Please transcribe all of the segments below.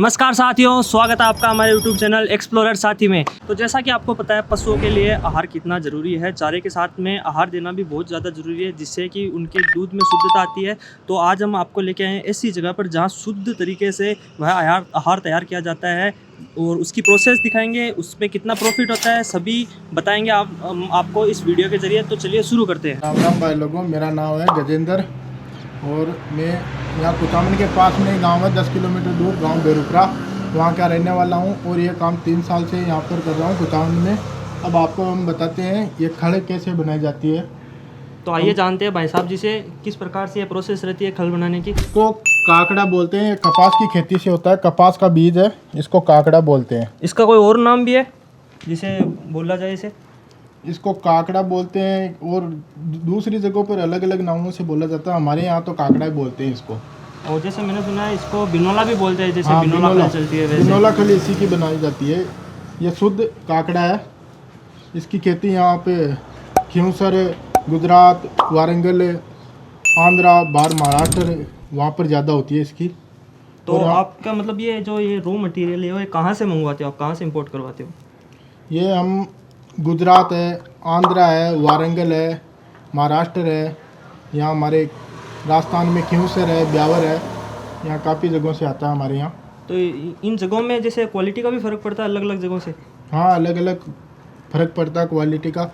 नमस्कार साथियों, स्वागत है आपका हमारे YouTube चैनल एक्सप्लोरर साथी में। तो जैसा कि आपको पता है पशुओं के लिए आहार कितना ज़रूरी है, चारे के साथ में आहार देना भी बहुत ज़्यादा ज़रूरी है जिससे कि उनके दूध में शुद्धता आती है। तो आज हम आपको लेके आए हैं ऐसी जगह पर जहाँ शुद्ध तरीके से वह आहार तैयार किया जाता है और उसकी प्रोसेस दिखाएंगे, उसमें कितना प्रॉफिट होता है सभी बताएंगे आपको इस वीडियो के ज़रिए। तो चलिए शुरू करते हैं। राम राम भाई लोगों, मेरा नाम है गजेंद्र और मैं यहाँ कुचामन के पास में ही गांव है, 10 किलोमीटर दूर गांव बेरुपरा, वहाँ का रहने वाला हूँ और ये काम 3 साल से यहाँ पर कर रहा हूँ कुचामन में। अब आपको हम बताते हैं ये खल कैसे बनाई जाती है। तो आइए जानते हैं भाई साहब जी से किस प्रकार से ये प्रोसेस रहती है खल बनाने की। इसको काकड़ा बोलते हैं, कपास की खेती से होता है, कपास का बीज है, इसको काकड़ा बोलते हैं। इसका कोई और नाम भी है जिसे बोला जाए इसे? इसको काकड़ा बोलते हैं और दूसरी जगहों पर अलग अलग नामों से बोला जाता है, हमारे यहाँ तो काकड़ा ही बोलते हैं इसको। और जैसे मैंने सुना है इसको बिनोला भी बोलते हैं, जैसे हाँ, बिनोला खल चलती है वैसे। बिनोला खल इसी की बनाई जाती है। ये शुद्ध काकड़ा है। इसकी खेती यहाँ पे खींवसर, गुजरात, वारंगल, आंध्रा, बाहर महाराष्ट्र वहाँ पर ज़्यादा होती है इसकी। तो आपका मतलब ये जो ये रॉ मटेरियल है वो कहाँ से मंगवाते हो आप, कहाँ से इंपोर्ट करवाते हो? ये हम गुजरात है, आंध्रा है, वारंगल है, महाराष्ट्र है, यहाँ हमारे राजस्थान में खींवसर है, ब्यावर है, यहाँ काफ़ी जगहों से आता है हमारे यहाँ। तो इन जगहों में जैसे क्वालिटी का भी फ़र्क पड़ता है अलग अलग जगहों से? हाँ, अलग अलग फ़र्क पड़ता है क्वालिटी का।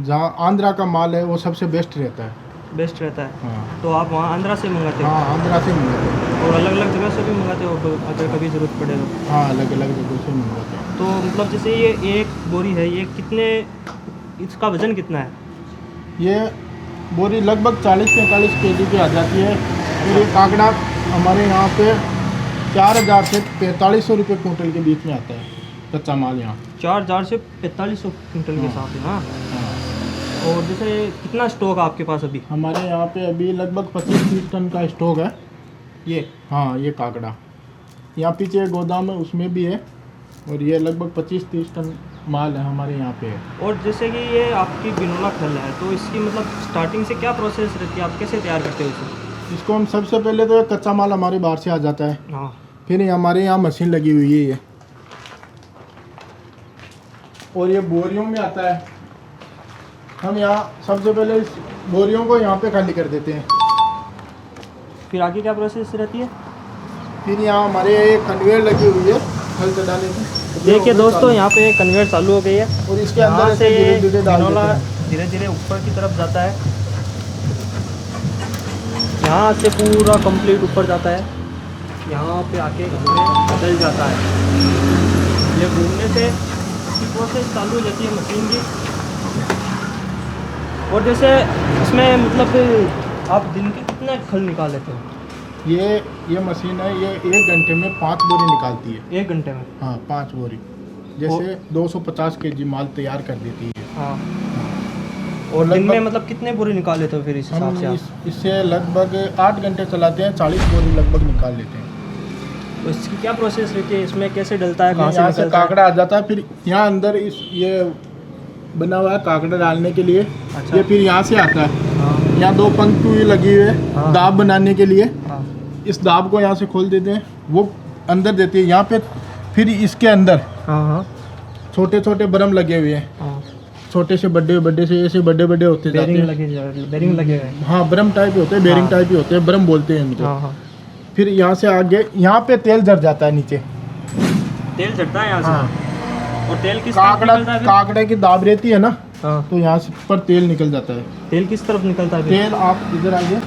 जहाँ आंध्रा का माल है वो सबसे बेस्ट रहता है। बेस्ट रहता है। हाँ, तो आप वहाँ आंध्रा से मंगाते हो? हाँ, आंध्रा से मंगाते हैं। और अलग अलग जगह से भी मंगाते हो अगर कभी ज़रूरत पड़े तो? हाँ, अलग अलग जगहों से मंगाते हैं। तो मतलब जैसे ये एक बोरी है, ये कितने, इसका वज़न कितना है? ये बोरी लगभग 40-45 kg की आ जाती है और ये काकड़ा हमारे यहाँ पे 4000 से 4500 रुपये कुंटल के बीच में आता है कच्चा माल यहाँ। 4000 से 4500 क्विंटल के हिसाब से। हाँ। हाँ, और जैसे कितना स्टॉक है आपके पास अभी? हमारे यहाँ पे अभी लगभग 25-30 टन का स्टॉक है ये? हाँ, ये काकड़ा यहाँ पीछे गोदाम है उसमें भी है और ये लगभग 25-30 टन माल है हमारे यहाँ पे है। और जैसे कि ये आपकी बिनोला खल है तो इसकी मतलब स्टार्टिंग से क्या प्रोसेस रहती है, आप कैसे तैयार करते हो इसे? इसको हम सबसे पहले तो कच्चा माल हमारे बाहर से आ जाता है। हाँ। फिर हमारे यहाँ मशीन लगी हुई है ये, और ये बोरियों में आता है। हम यहाँ सबसे पहले इस बोरियों को यहाँ पे खाली कर देते हैं। फिर आगे क्या प्रोसेस रहती है? फिर यहाँ हमारे एक कन्वेयर लगी हुई है फल चढ़ाने की। देखिए दोस्तों, यहाँ पे कन्वेयर चालू हो गई है और इसके यहाँ अंदर से धीरे-धीरे डाल बिनोला देते हैं। धीरे धीरे ऊपर की तरफ जाता है। यहाँ से पूरा कंप्लीट ऊपर जाता है, यहाँ पे आके इसमें बदल जाता है। ये घूमने से इसकी प्रोसेस चालू हो जाती है मशीन की। और जैसे इसमें मतलब आप दिन के कितना खल निकाल लेते हो? ये मशीन है, ये 1 घंटे में 5 बोरी निकालती है। 1 घंटे में? हाँ, 5 बोरी, जैसे 250 kg माल तैयार कर देती है। हाँ। और दिन में मतलब कितने बोरी निकाल लेते हो फिर इस हिसाब से हम आप? इससे लगभग 8 घंटे चलाते हैं, 40 बोरी लगभग निकाल लेते हैं। तो इसकी क्या प्रोसेस रहती है, इसमें कैसे डलता है, कहाँ से यहाँ से निकलता है? काकड़ा आ जाता है, फिर यहाँ अंदर ये बना हुआ है काकड़ा डालने के लिए। अच्छा। ये फिर यहाँ से आता है। हाँ। यहाँ 2 पंक्ति लगी हुई है हाँ। दाब बनाने के लिए। हाँ। इस दाब को यहाँ से खोल देते हैं, वो अंदर देते हैं यहाँ पे। फिर इसके अंदर हाँ। हाँ। छोटे छोटे बरम लगे हुए हैं, हाँ। छोटे से बड़े से ऐसे बड़े होते जाते हैं। बेरिंग लगे हुए हैं। हाँ, बरम टाइप होते हैं, बेरिंग टाइप ही होते हैं, बरम बोलते हैं इनको। हाँ। हाँ। फिर यहाँ से आगे यहाँ पे तेल झड़ जाता है नीचे। तेल चढ़ता है यहाँ से? हाँ, और तेल किस तरफ निकलता है फिर? काकड़े की दाब रहती है ना, हाँ। तो यहाँ से पर तेल निकल जाता है। तेल किस तरफ निकलता है फिर? तेल आप इधर आइए,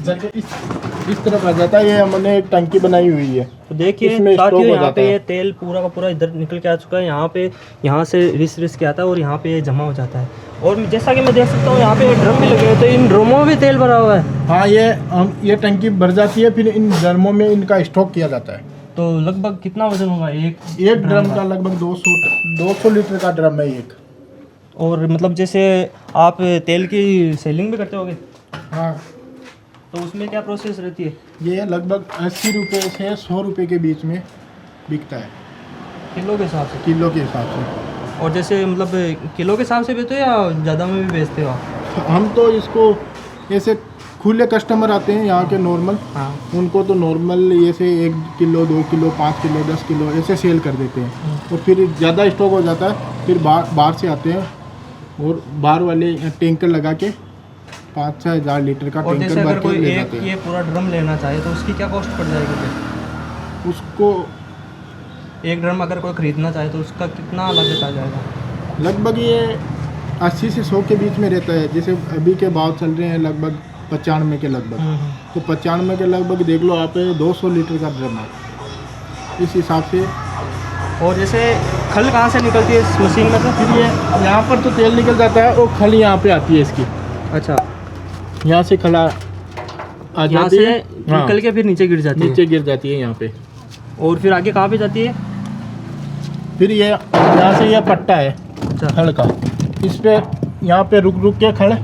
जाके इस तरफ आ जाता है। ये हमने एक टंकी बनाई हुई है, तो देखिए इसमें साथियों, स्टॉक हो यहाँ जाता पे है। ये तेल पूरा का पूरा इधर निकल के आ चुका है। यहाँ पे यहाँ से रिस के आता है और यहाँ पे ये जमा हो जाता है। और जैसा कि मैं देख सकता हूँ यहाँ पे ड्रम भी लगे हुए हैं, तो इन ड्रमों में भी तेल भरा हुआ है। हाँ, ये टंकी भर जाती है, फिर इन ड्रमों में इनका स्टॉक किया जाता है। तो लगभग कितना वजन होगा एक ड्रम का? लगभग 200 लीटर का ड्रम है एक। और मतलब जैसे आप तेल की सेलिंग भी करते होगे, हाँ, तो उसमें क्या प्रोसेस रहती है? ये लगभग 80 रुपये से 100 रुपये के बीच में बिकता है, किलो के हिसाब से? किलो के हिसाब से। और जैसे मतलब किलो के हिसाब से बेचते हो या ज़्यादा में भी बेचते हो आप? हम तो इसको ऐसे खुले कस्टमर आते हैं यहाँ के नॉर्मल, हाँ। उनको तो नॉर्मल ये से 1 किलो 2 किलो 5 किलो 10 किलो ऐसे सेल कर देते हैं। और फिर ज़्यादा स्टॉक हो जाता है, फिर बाहर से आते हैं और बाहर वाले टैंकर लगा के 5-6 हज़ार लीटर का और जैसे टैंकर अगर भर के कोई ले एक जाते हैं। ये पूरा ड्रम लेना चाहे तो उसकी क्या कॉस्ट पड़ जाएगी फिर? उसको एक ड्रम अगर कोई ख़रीदना चाहे तो उसका कितना लागत आ जाएगा? लगभग ये 80 से 100 के बीच में रहता है। जैसे अभी के भाव चल रहे हैं लगभग 95 के लगभग, तो 95 के लगभग देख लो आप 200 लीटर का ड्रम है इस हिसाब से। और जैसे खल कहाँ से निकलती है इस मशीन में से? फिर ये यहाँ पर तो तेल निकल जाता है और खल यहाँ पे आती है इसकी, अच्छा, यहाँ से खला आ यहाँ जाती से है, निकल के फिर नीचे गिर जाती है। नीचे गिर जाती है यहाँ पे। और फिर आगे कहाँ पे जाती है? फिर ये यहाँ से ये पट्टा है अच्छा, खल का, इस पे यहाँ पे रुक रुक के खल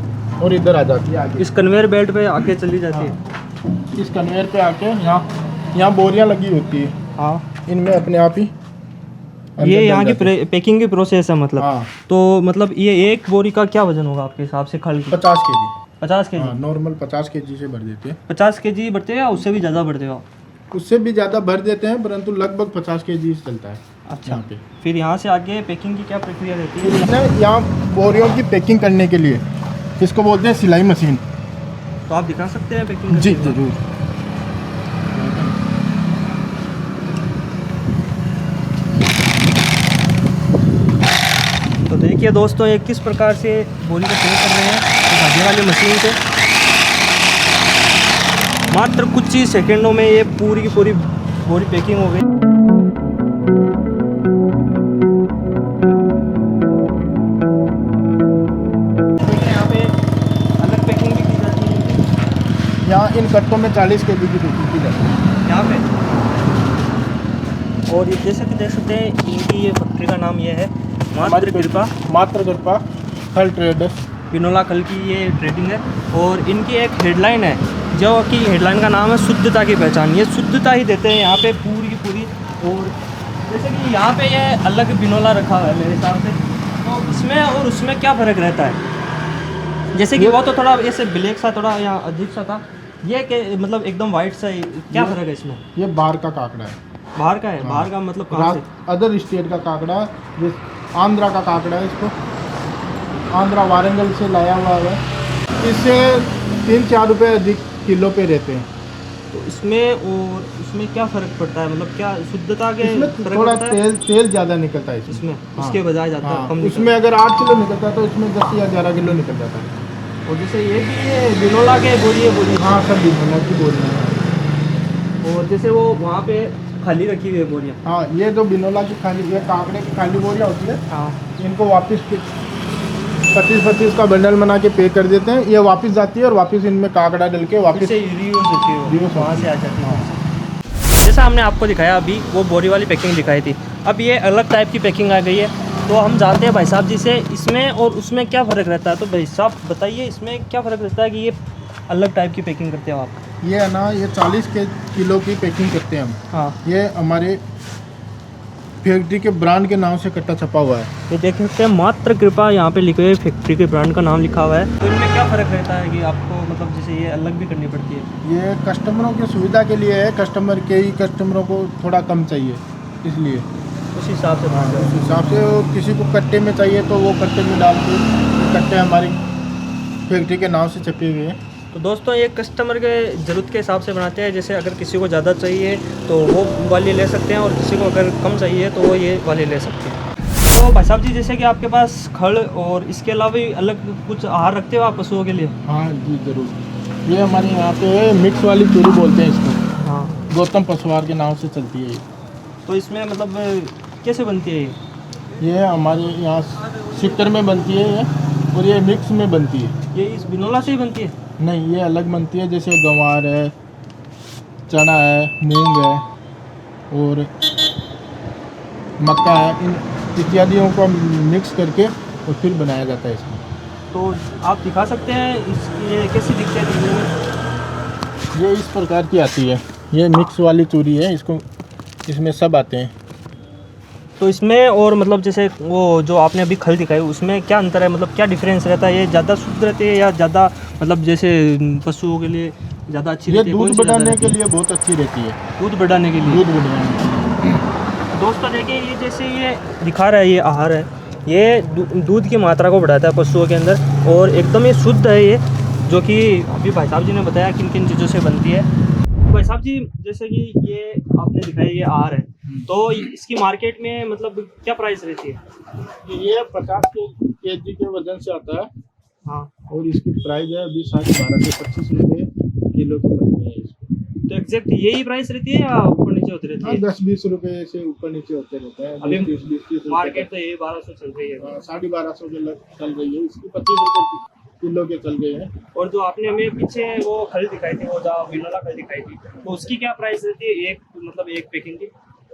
और इधर आ जाती है आगे। इस कन्वेयर बेल्ट पे आके चली जाती है। इस कन्वेयर पे आके यहाँ बोरियाँ लगी होती है, हाँ, इनमें अपने आप ही ये अंदर यहाँ डल जाती की पैकिंग की प्रोसेस है मतलब। हाँ। तो मतलब ये एक बोरी का क्या वजन होगा आपके हिसाब से खल की? 50 केजी। 50 के जी? नॉर्मल 50 केजी से भर देते हैं। 50 के जी भरते हो या उससे भी ज़्यादा भरते हो? उससे भी ज़्यादा भर देते हैं, परंतु लगभग 50 केजी से चलता है। अच्छा, यहाँ पे फिर यहाँ से आगे पैकिंग की क्या प्रक्रिया रहती फिर है? इसने यहाँ बोरियों की पैकिंग करने के लिए इसको बोलते हैं सिलाई मशीन। तो आप दिखा सकते हैं पैकिंग? जी ज़रूर। तो देखिए दोस्तों, ये किस प्रकार से बोरी को पैक कर रहे हैं धागे वाली मशीन से। मात्र कुछ ही सेकंडों में ये पूरी की पूरी बोरी पैकिंग हो गई। यहाँ पे अलग पैकिंग भी की जाती है। यहाँ इन कट्टों में 40 केजी की पैकिंग की जाती है यहाँ पे। और ये जैसे कि देख सकते हैं, इनकी ये फैक्ट्री का नाम ये है मात्र कृपा खल ट्रेडर्स। बिनोला खल की ये ट्रेडिंग है। और इनकी एक हेडलाइन है, जो कि हेडलाइन का नाम है शुद्धता की पहचान। ये शुद्धता ही देते हैं यहाँ पे पूरी की पूरी। और जैसे कि यहाँ पे ये अलग बिनोला रखा हुआ है मेरे हिसाब से, तो इसमें और उसमें क्या फ़र्क रहता है? जैसे कि वो तो थोड़ा ऐसे ब्लैक सा थोड़ा या अजीब सा था, ये के मतलब एकदम वाइट सा, क्या फ़र्क है इसमें? ये बाहर का काकड़ा है। बाहर का है? बाहर का मतलब कहाँ से? अदर स्टेट का काकड़ा, ये आंध्रा का काकड़ा है। इसको आंध्रा वारंगल से लाया हुआ है। इससे 3-4 रुपये अधिक किलो पे रहते हैं। तो इसमें और उसमें क्या फ़र्क पड़ता है? मतलब क्या शुद्धता के इसमें फर्क थोड़ा पड़ता है? तेल ज़्यादा निकलता है इसमें हाँ। उसके बजाय जाता है कम निकलता उसमें अगर 8 किलो निकलता है तो इसमें 10 या 11 किलो निकल जाता है। है। और जैसे ये भी ये बिनोला के बोरी है बोरी। हाँ, सब बिनोला की बोरियाँ हैं। और जैसे वो वहाँ पे खाली रखी हुई है बोरियाँ। हाँ, ये जो बिनोला की खाली, ये काकड़े की खाली बोरियाँ होती है, हाँ, इनको वापस 25-25 का बंडल बना के पैक कर देते हैं। ये वापस जाती है और वापस इनमें काकड़ा डल के वापस से रीयूज होती है, Reuse वहाँ होती से आ जाती है। जैसा हमने आपको दिखाया अभी, वो बोरी वाली पैकिंग दिखाई थी। अब ये अलग टाइप की पैकिंग आ गई है। तो हम जानते हैं भाई साहब जी से, इसमें और उसमें क्या फ़र्क रहता है। तो भाई साहब बताइए, इसमें क्या फ़र्क रहता है कि ये अलग टाइप की पैकिंग करते हो आप? ये है ना, ये 40 किलो की पैकिंग करते हैं हम। हाँ, ये हमारे फैक्ट्री के ब्रांड के नाम से कट्टा छपा हुआ है। ये देख सकते हैं मात्र कृपा यहाँ पे लिखे हुए फैक्ट्री के ब्रांड का नाम लिखा हुआ है। तो इनमें क्या फ़र्क रहता है कि आपको मतलब जैसे ये अलग भी करनी पड़ती है? ये कस्टमरों की सुविधा के लिए है। कस्टमरों को थोड़ा कम चाहिए, इसलिए उस हिसाब से बनाते उस हैं। हिसाब से किसी को कट्टे में चाहिए तो वो कट्टे में डाल के, कट्टे हमारी फैक्ट्री के नाम से छपे हुए हैं। तो दोस्तों, ये कस्टमर के ज़रूरत के हिसाब से बनाते हैं। जैसे अगर किसी को ज़्यादा चाहिए तो वो वाली ले सकते हैं, और किसी को अगर कम चाहिए तो वो ये वाली ले सकते हैं। तो भाई साहब जी, जैसे कि आपके पास खड़ और इसके अलावा भी अलग कुछ आहार रखते हो आप पशुओं के लिए? हाँ जी, ज़रूर। ये हमारे यहाँ पे मिक्स वाली चूरी बोलते हैं इसको। हाँ, गौतम पशुहार के नाम से चलती है ये। तो इसमें मतलब कैसे बनती है ये हमारे यहाँ सिक्कर में बनती है ये, और ये मिक्स में बनती है। ये इस बिनोला से ही बनती है? नहीं, ये अलग बनती है। जैसे गंवार है, चना है, मूंग है और मक्का है, इन इत्यादियों को मिक्स करके और फिर बनाया जाता है इसमें। तो आप दिखा सकते हैं ये कैसी दिखती है दिखने में? ये इस प्रकार की आती है। ये मिक्स वाली चूरी है। इसको, इसमें सब आते हैं। तो इसमें और मतलब जैसे वो जो आपने अभी खल दिखाई उसमें क्या अंतर है, मतलब क्या डिफरेंस रहता है? ये ज़्यादा शुद्ध रहती है या ज़्यादा मतलब जैसे पशुओं के लिए ज़्यादा अच्छी ये रहती है? दूध कौन सी ज़्यादा बढ़ाने रहती के है? लिए बहुत अच्छी रहती है। दूध बढ़ाने के लिए। दूध बढ़ाने दोस्तों देखिए, ये जैसे ये दिखा रहा है, ये आहार है, ये दूध की मात्रा को बढ़ाता है पशुओं के अंदर और एकदम ही शुद्ध है ये, जो कि अभी भाई साहब जी ने बताया किन किन चीज़ों से बनती है। तो भाई साहब जी, जैसे कि ये आपने दिखाया ये आहार है, तो इसकी मार्केट में मतलब क्या प्राइस रहती है? ये 50 kg के वजन से आता है। हाँ, और इसकी प्राइस है अभी 12.5 से 25 रुपये किलो की पड़ती है इसकी। तो एग्जैक्ट यही प्राइस रहती है या ऊपर नीचे होती रहती हाँ, है? 10-20 रुपये से ऊपर नीचे होते रहते हैं। अभी 20-30 मार्केट तो यही 1200 चल रही है। 1250 के चल रही है, इसकी 25 रुपये किलो के चल गए हैं। और जो आपने हमें पीछे वो खल दिखाई थी, वो जो बिनोला खल दिखाई थी, तो उसकी क्या प्राइस रहती है, एक मतलब एक पैकिंग की?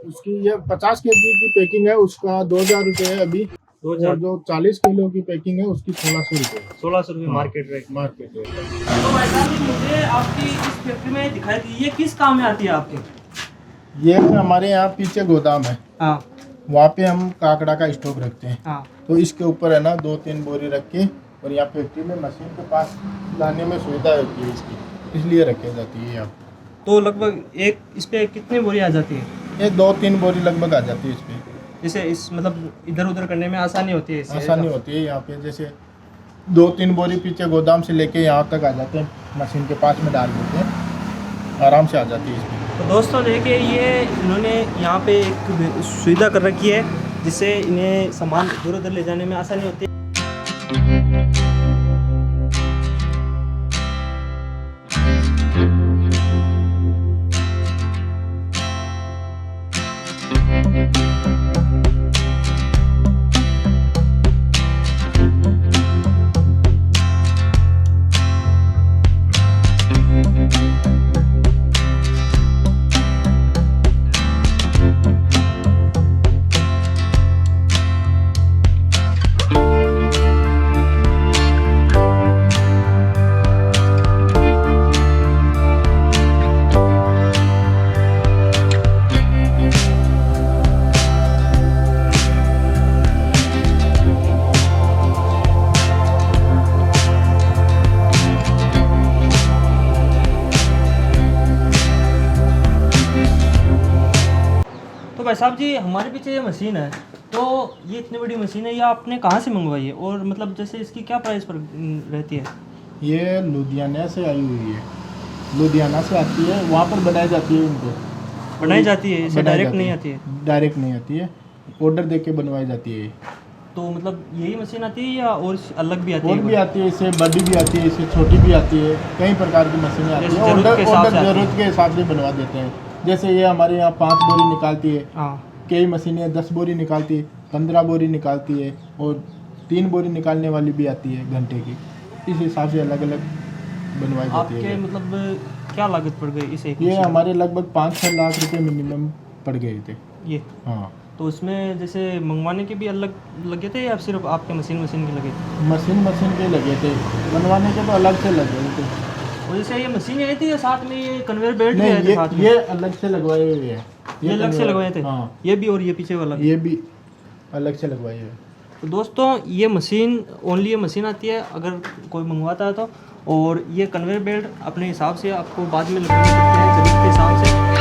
उसकी ये 50 kg की पैकिंग है, उसका 2000 रुपये है अभी। 2000। और जो 40 किलो की पैकिंग है उसकी 1600 रुपये। 1600 रुपये मार्केट रेट। Market rate. तो भाई साहब जी, मुझे आपकी इस फैक्ट्री में दिखाई थी, ये किस काम में आती है आपके? ये हमारे यहाँ पीछे गोदाम है, हाँ वहाँ पे हम काकड़ा का स्टॉक रखते हैं। हाँ। तो इसके ऊपर है ना 2-3 बोरी रख के, और यहाँ फैक्ट्री में मशीन के पास लाने में सुविधा होती है इसकी, इसलिए रखी जाती है यहाँ। तो लगभग एक इस पे कितनी बोरी आ जाती है? ये 2-3 बोरी लगभग आ जाती है इस पे। जैसे इस मतलब इधर उधर करने में आसानी होती है इससे? आसानी होती है यहाँ पे, जैसे 2-3 बोरी पीछे गोदाम से लेके यहाँ तक आ जाते हैं, मशीन के पास में डाल देते हैं, आराम से आ जाती है इसमें। तो दोस्तों देखिए, ये इन्होंने यहाँ पे एक सुविधा कर रखी है जिससे इन्हें सामान इधर उधर ले जाने में आसानी होती है। भाई साहब जी, हमारे पीछे ये मशीन है, तो ये इतनी बड़ी मशीन है, ये आपने कहाँ से मंगवाई है और मतलब जैसे इसकी क्या प्राइस पर रहती है? ये लुधियाना से आई हुई है, लुधियाना से आती है, वहाँ पर बनाई जाती है इनको। बनाई जाती है, इसे बनाई डायरेक्ट जाती नहीं है। आती है? डायरेक्ट नहीं आती है, ऑर्डर दे के बनवाई जाती है। तो मतलब यही मशीन आती है या और अलग भी आती और है? भी आती है, इससे बड़ी भी आती है, इससे छोटी भी आती है, कई प्रकार की मशीनें आती जैसे है। ज़रूरत के हिसाब से आती है। ज़रूरत के हिसाब से बनवा देते हैं। जैसे ये हमारे यहाँ 5 बोरी निकालती है, हाँ। कई मशीनें 10 बोरी निकालती है, 15 बोरी निकालती है, और 3 बोरी निकालने वाली भी आती है घंटे की। इस हिसाब से अलग अलग बनवाई जाती आपके है। मतलब क्या लागत पड़ गई इस एक ये मशीन? हमारे लगभग 5-6 लाख रुपए मिनिमम पड़ गए थे। ये हाँ, तो उसमें जैसे मंगवाने के भी अलग लगे थे या सिर्फ आपके मशीन के लगे थे? मशीन के लगे थे, बनवाने के तो अलग से लगे थे। और जैसे ये मशीन आई थी या साथ में ये कन्वेयर बेल्ट भी नहीं, आए थे साथ में? ये अलग से लगवाए हुए हैं। ये अलग से लगवाए थे? हाँ, ये भी और ये पीछे वाला भी? ये भी अलग से लगवाए हुए। तो दोस्तों, ये मशीन ओनली ये मशीन आती है अगर कोई मंगवाता है तो, और ये कन्वेयर बेल्ट अपने हिसाब से आपको बाद में लगाने पड़ते हैं ज़रूरत के हिसाब से।